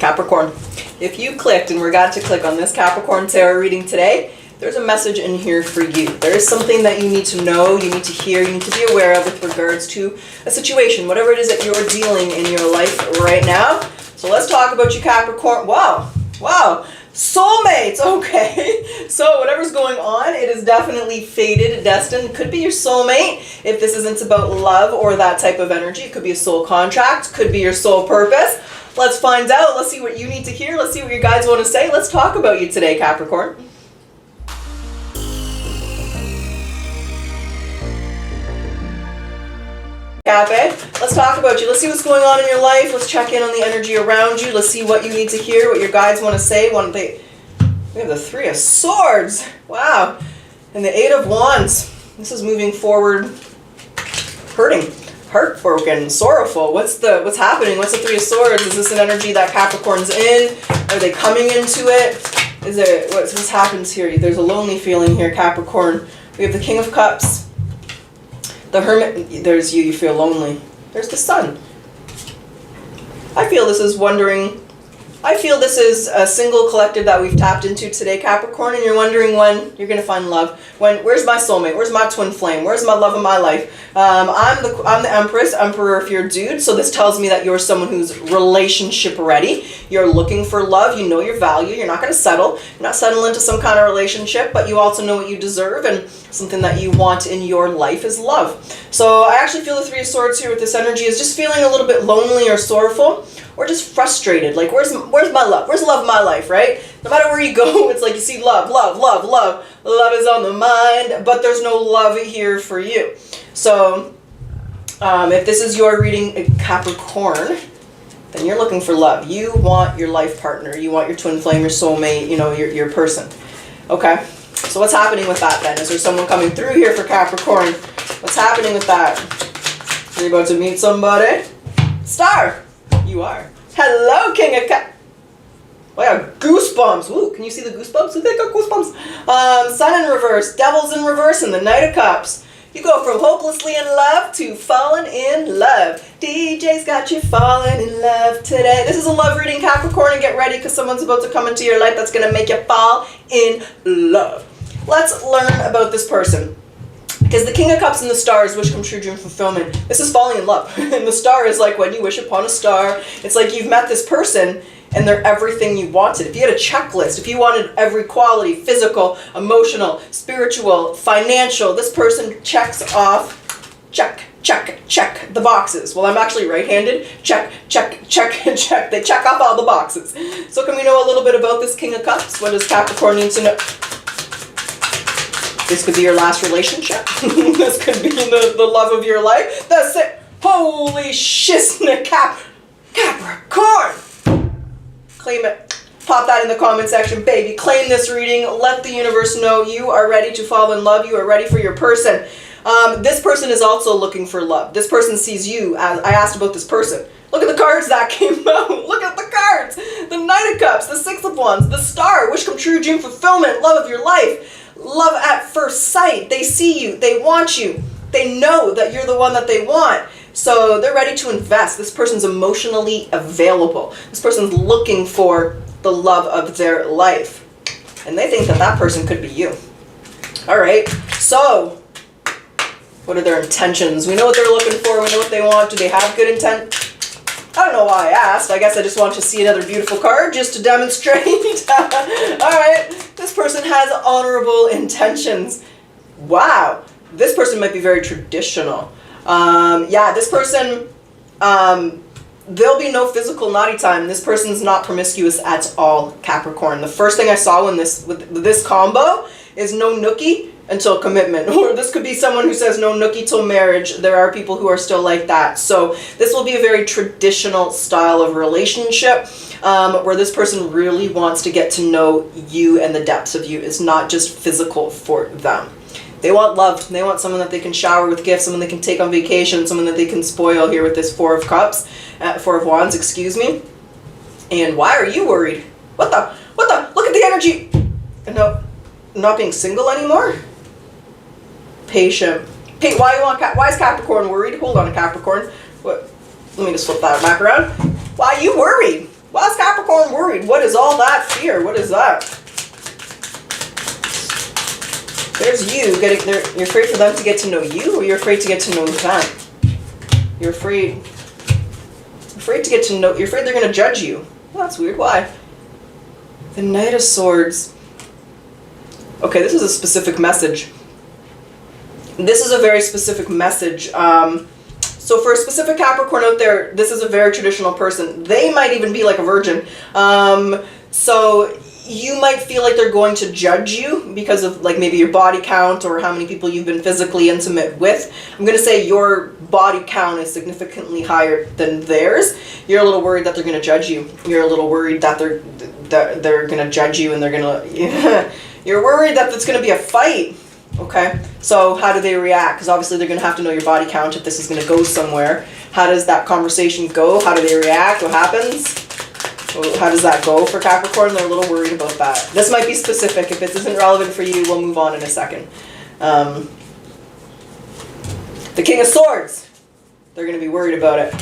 Capricorn, if you clicked and got to click on this Capricorn tarot reading today, there's a message in here for you. There is something that you need to know, you need to hear, you need to be aware of with regards to a situation, whatever it is that you're dealing in your life right now. So let's talk about you, Capricorn. Wow. Soulmates, okay. So whatever's going on, it is definitely fated, destined. Could be your soulmate if this isn't about love or that type of energy. It could be a soul contract, could be your soul purpose. Let's find out. Let's see what you need to hear. Let's see what your guides want to say. Let's talk about you today, Capricorn. Cafe, let's talk about you. Let's see what's going on in your life. Let's check in on the energy around you. Let's see what you need to hear, what your guides want to say. We have the Three of Swords. Wow. And the Eight of Wands. This is moving forward, hurting, heartbroken, sorrowful. What's happening? What's the Three of Swords? Is this an energy that Capricorn's in? Are they coming into it? Is there what's happens here? There's a lonely feeling here, Capricorn. We have the King of Cups. The Hermit, there's you feel lonely. There's the Sun. I feel this is a single collective that we've tapped into today, Capricorn, and you're wondering when you're going to find love. Where's my soulmate? Where's my twin flame? Where's my love of my life? I'm the Empress, Emperor if you're a dude, so this tells me that you're someone who's relationship ready. You're looking for love. You know your value. You're not going to settle. You're not settling into some kind of relationship, but you also know what you deserve, and something that you want in your life is love. So I actually feel the Three of Swords here with this energy is just feeling a little bit lonely or sorrowful, or just frustrated. Like, where's my love? Where's the love of my life, right? No matter where you go, it's like you see love. Love is on the mind, but there's no love here for you. So if this is your reading, Capricorn, then you're looking for love. You want your life partner. You want your twin flame, your soulmate, your person. Okay? So what's happening with that then? Is there someone coming through here for Capricorn? What's happening with that? Are you about to meet somebody? Star! You are. Hello, King of Cups. Oh yeah, goosebumps. Ooh, can you see the goosebumps? They got goosebumps. Sun in reverse, Devil's in reverse, and the Knight of Cups. You go from hopelessly in love to falling in love. DJ's got you falling in love today. This is a love reading, Capricorn, and get ready because someone's about to come into your life that's going to make you fall in love. Let's learn about this person. Because the King of Cups and the Star is wish come true, dream fulfillment. This is falling in love. And the Star is like when you wish upon a star. It's like you've met this person and they're everything you wanted. If you had a checklist, if you wanted every quality, physical, emotional, spiritual, financial, this person checks off, check the boxes. Well, I'm actually right-handed. Check. They check off all the boxes. So can we know a little bit about this King of Cups? What does Capricorn need to know? This could be your last relationship. This could be the love of your life. That's it. Holy shiznit, Capricorn! Claim it. Pop that in the comment section, baby. Claim this reading. Let the universe know you are ready to fall in love. You are ready for your person. This person is also looking for love. This person sees you. As I asked about this person. Look at the cards that came out. Look at the cards. The Knight of Cups, the Six of Wands, the Star, wish come true, dream fulfillment, love of your life. Love at first sight. They see you. They want you. They know that you're the one that they want. So they're ready to invest. This person's emotionally available. This person's looking for the love of their life. And they think that that person could be you. All right. So what are their intentions? We know what they're looking for. We know what they want. Do they have good intent? I don't know why I asked. I guess I just want to see another beautiful card just to demonstrate. All right. This person has honorable intentions. Wow. This person might be very traditional. This person, there'll be no physical naughty time. This person's not promiscuous at all, Capricorn. The first thing I saw with this combo is no nookie until commitment. Or this could be someone who says no nookie till marriage. There are people who are still like that. So this will be a very traditional style of relationship where this person really wants to get to know you and the depths of you. It's not just physical for them. They want love. They want someone that they can shower with gifts, someone they can take on vacation, someone that they can spoil here with this Four of Wands, excuse me. And why are you worried? What the? Look at the energy. No, not being single anymore? Patient. Hey, why is Capricorn worried? Hold on, Capricorn. What? Let me just flip that back around. Why are you worried? Why is Capricorn worried. What is all that fear? What is that? There's you getting there. You're afraid for them to get to know you, or you're afraid to get to know them? You're afraid. Afraid to get to know. You're afraid they're going to judge you. Well, that's weird. Why? The Knight of Swords. Okay, this is a specific message. This is a very specific message. So for a specific Capricorn out there, this is a very traditional person. They might even be like a virgin. So you might feel like they're going to judge you because of like maybe your body count or how many people you've been physically intimate with. I'm going to say your body count is significantly higher than theirs. You're a little worried that they're going to judge you. You're a little worried that they're going to judge you and they're going to... Yeah. You're worried that it's going to be a fight. Okay, so how do they react? Because obviously they're going to have to know your body count if this is going to go somewhere. How does that conversation go? How do they react? What happens? How does that go for Capricorn? They're a little worried about that. This might be specific. If this isn't relevant for you, we'll move on in a second. The King of Swords. They're going to be worried about it.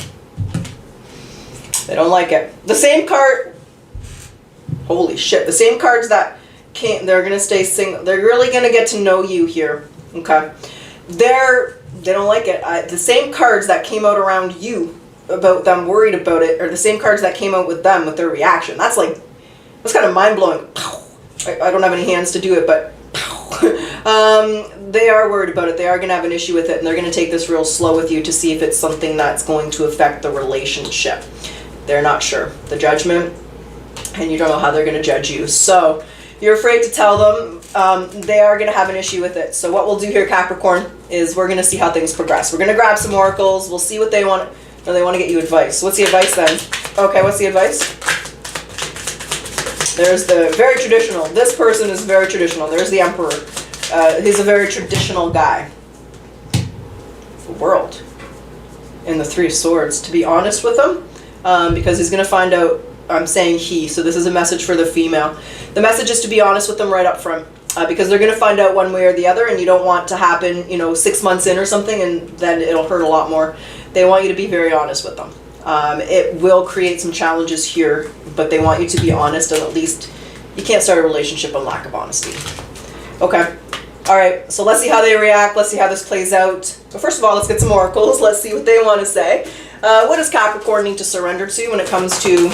They don't like it. The same card... Holy shit. The same cards that... they're going to stay single. They're really going to get to know you here. Okay. They don't like it. The same cards that came out around you about them worried about it are the same cards that came out with them with their reaction. That's kind of mind-blowing. I don't have any hands to do it, but they are worried about it. They are going to have an issue with it, and they're going to take this real slow with you to see if it's something that's going to affect the relationship. They're not sure. The Judgment, and you don't know how they're going to judge you. So... you're afraid to tell them. They are going to have an issue with it. So what we'll do here, Capricorn, is we're going to see how things progress. We're going to grab some oracles. We'll see what they want. Or they want to get you advice. What's the advice then? Okay, what's the advice? There's the very traditional. This person is very traditional. There's the Emperor. He's a very traditional guy. The World. And the Three of Swords. To be honest with him, because he's going to find out. I'm saying he, so this is a message for the female. The message is to be honest with them right up front, because they're going to find out one way or the other, and you don't want to happen, 6 months in or something, and then it'll hurt a lot more. They want you to be very honest with them. It will create some challenges here, but they want you to be honest, and at least you can't start a relationship on lack of honesty. Okay. All right, so let's see how they react. Let's see how this plays out. But first of all, let's get some oracles. Let's see what they want to say. What does Capricorn need to surrender to when it comes to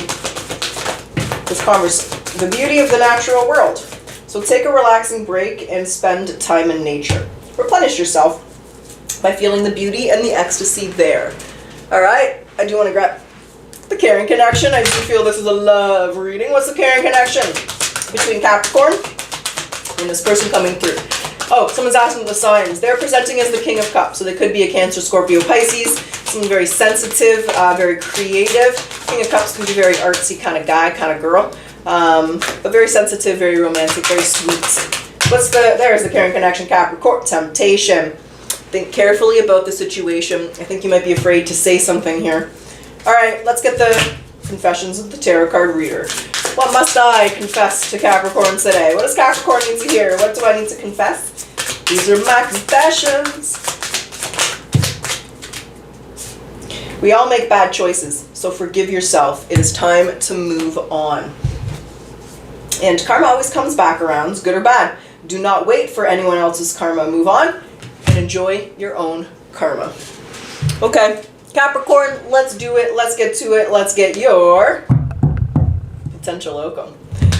this conversation? The beauty of the natural world. So take a relaxing break and spend time in nature. Replenish yourself by feeling the beauty and the ecstasy there. All right, I do want to grab the caring connection. I do feel this is a love reading. What's the caring connection between Capricorn and this person coming through? Oh, someone's asking the signs. They're presenting as the King of Cups, so they could be a Cancer, Scorpio, Pisces. Someone very sensitive, very creative. King of Cups can be very artsy kind of guy, kind of girl. But very sensitive, very romantic, very sweet. There's the caring connection, Capricorn. Temptation. Think carefully about the situation. I think you might be afraid to say something here. All right, let's get the confessions of the tarot card reader. What must I confess to Capricorn today? What does Capricorn need to hear? What do I need to confess? These are my confessions. We all make bad choices, so forgive yourself. It is time to move on. And karma always comes back around, good or bad. Do not wait for anyone else's karma. Move on and enjoy your own karma. Okay, Capricorn, let's do it. Let's get to it. Let's get your potential outcome.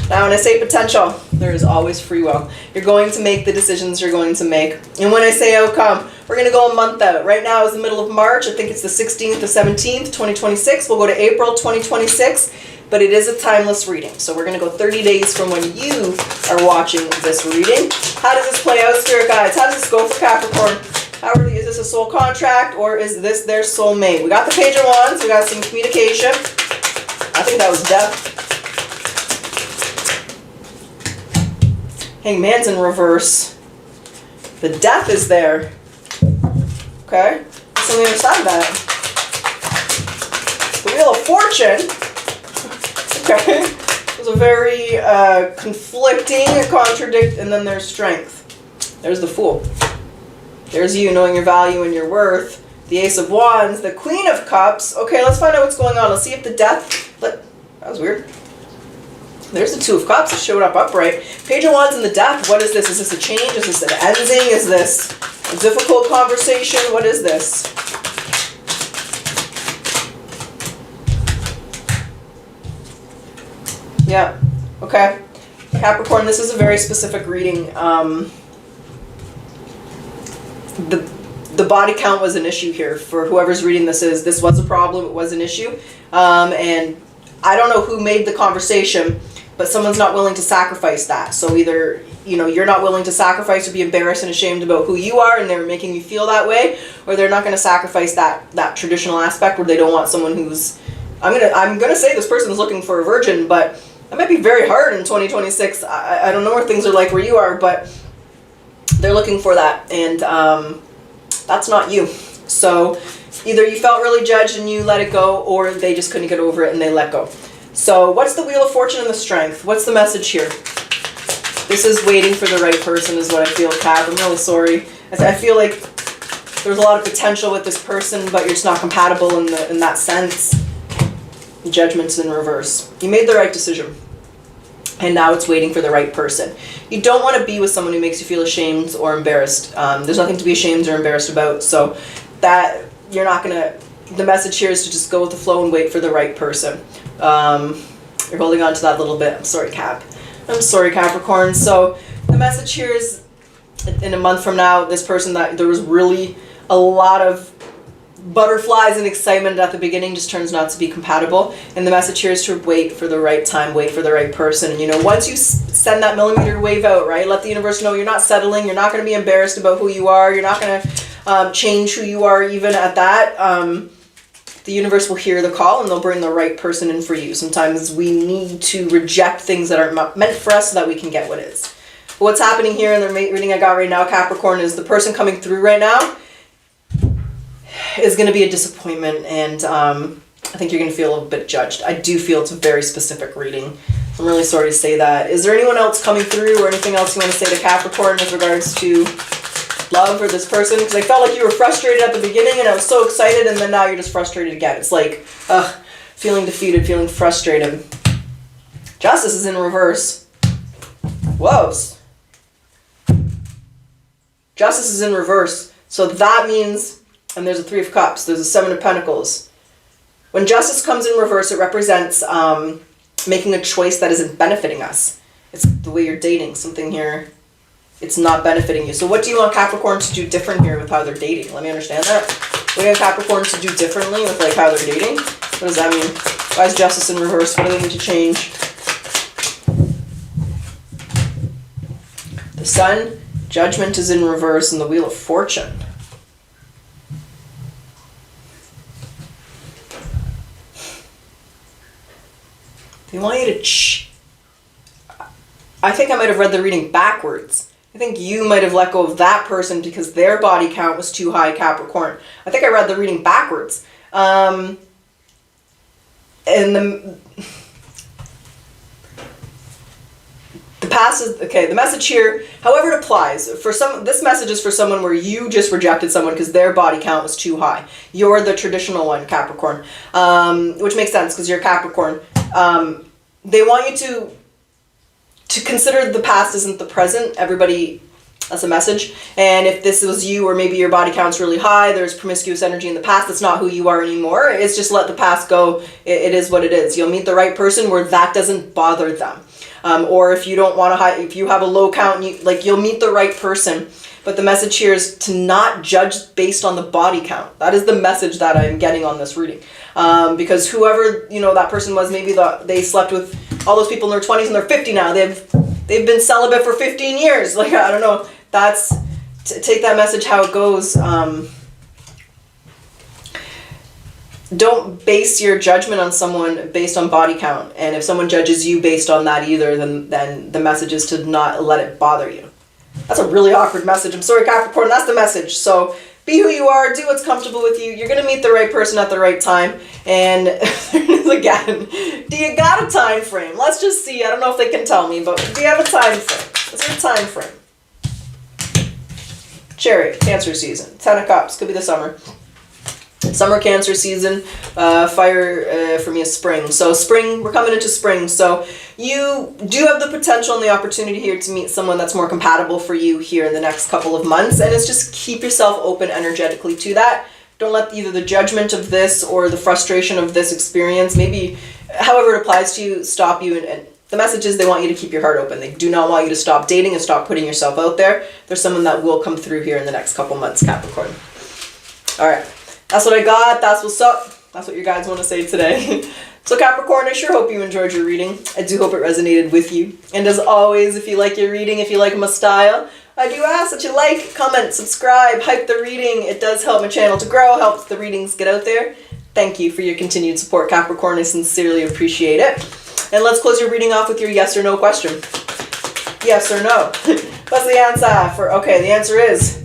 Now, when I say potential, there is always free will. You're going to make the decisions you're going to make. And when I say outcome, we're going to go a month out. Right now is the middle of March. I think it's the 16th or 17th, 2026. We'll go to April 2026. But it is a timeless reading. So we're going to go 30 days from when you are watching this reading. How does this play out, Spirit Guides? How does this go for Capricorn? Is this a soul contract or is this their soulmate? We got the Page of Wands. We got some communication. I think that was death. Hangman's in reverse. The death is there. Okay. What's on the other side of that? The Wheel of Fortune. Okay. It was a very conflicting, and then there's Strength. There's the Fool. There's you knowing your value and your worth. The Ace of Wands. The Queen of Cups. Okay, let's find out what's going on. Let's see if the death... That was weird. There's the Two of Cups. It showed up upright. Page of Wands and the Death. What is this? Is this a change? Is this an ending? Is this a difficult conversation? What is this? Yeah. Okay. Capricorn, this is a very specific reading. The body count was an issue here for whoever's reading this. This was a problem. It was an issue. And I don't know who made the conversation, but someone's not willing to sacrifice that. So either, you're not willing to sacrifice or be embarrassed and ashamed about who you are and they're making you feel that way, or they're not going to sacrifice that traditional aspect where they don't want someone who's, I'm going to say this person is looking for a virgin, but it might be very hard in 2026. I don't know where things are like where you are, but they're looking for that. And that's not you. So either you felt really judged and you let it go, or they just couldn't get over it and they let go. So what's the Wheel of Fortune and the Strength? What's the message here? This is waiting for the right person is what I feel, Cap. I'm really sorry. I feel like there's a lot of potential with this person, but you're just not compatible in that sense. Judgment's in reverse. You made the right decision, and now it's waiting for the right person. You don't want to be with someone who makes you feel ashamed or embarrassed. There's nothing to be ashamed or embarrassed about, so that you're not going to... The message here is to just go with the flow and wait for the right person. You're holding on to that a little bit. I'm sorry, Cap. I'm sorry, Capricorn. So the message here is, in a month from now, this person that there was really a lot of butterflies and excitement at the beginning just turns not to be compatible. And the message here is to wait for the right time, wait for the right person. And once you send that millimeter wave out, right, let the universe know you're not settling, you're not going to be embarrassed about who you are, you're not going to change who you are even at that. The universe will hear the call and they'll bring the right person in for you. Sometimes we need to reject things that aren't meant for us so that we can get what is. But what's happening here in the reading I got right now, Capricorn, is the person coming through right now is going to be a disappointment, and I think you're going to feel a little bit judged. I do feel it's a very specific reading. I'm really sorry to say that. Is there anyone else coming through or anything else you want to say to Capricorn with regards to love or this person? Because I felt like you were frustrated at the beginning and I was so excited, and then now you're just frustrated again. It's like, feeling defeated, feeling frustrated. Justice is in reverse. Whoa. Justice is in reverse. So that means, and there's a Three of Cups, there's a Seven of Pentacles. When justice comes in reverse, it represents making a choice that isn't benefiting us. It's the way you're dating. Something here, it's not benefiting you. So what do you want Capricorn to do different here with how they're dating? Let me understand that. What do you want Capricorn to do differently with how they're dating? What does that mean? Why is justice in reverse? What do they need to change? The Sun, Judgment is in reverse, and the Wheel of Fortune. They want you to... I think I might have read the reading backwards. I think you might have let go of that person because their body count was too high, Capricorn. I think I read the reading backwards. And the past is... Okay, the message here, however it applies, for some, this message is for someone where you just rejected someone because their body count was too high. You're the traditional one, Capricorn. Which makes sense because you're Capricorn. They want you to consider the past isn't the present. Everybody, that's a message. And if this was you, or maybe your body count's really high, there's promiscuous energy in the past, that's not who you are anymore. It's just let the past go. It is what it is. You'll meet the right person where that doesn't bother them. Or if you don't want to, if you have a low count, you'll meet the right person. But the message here is to not judge based on the body count. That is the message that I'm getting on this reading. Because whoever, that person was, maybe they slept with all those people in their 20s and they're 50 now. They've been celibate for 15 years. I don't know. That's, take that message how it goes. Don't base your judgment on someone based on body count. And if someone judges you based on that either, then the message is to not let it bother you. That's a really awkward message. I'm sorry, Capricorn. That's the message. So be who you are. Do what's comfortable with you. You're going to meet the right person at the right time. And again, do you got a time frame? Let's just see. I don't know if they can tell me, but do you have a time frame? What's your time frame? Chariot, Cancer season. 10 of Cups. Could be the summer. Summer Cancer season, fire for me is spring. So spring, we're coming into spring. So you do have the potential and the opportunity here to meet someone that's more compatible for you here in the next couple of months. And it's just keep yourself open energetically to that. Don't let either the judgment of this or the frustration of this experience, maybe however it applies to you, stop you. And the message is they want you to keep your heart open. They do not want you to stop dating and stop putting yourself out there. There's someone that will come through here in the next couple months, Capricorn. All right. That's what I got. That's what's up. That's what your guides want to say today. So Capricorn, I sure hope you enjoyed your reading. I do hope it resonated with you. And as always, if you like your reading, if you like my style, I do ask that you like, comment, subscribe, hype the reading. It does help my channel to grow, helps the readings get out there. Thank you for your continued support, Capricorn. I sincerely appreciate it. And let's close your reading off with your yes or no question. Yes or no? What's the answer for, okay, the answer is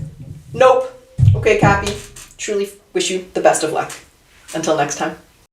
nope. Okay, Cappy. Truly wish you the best of luck. Until next time.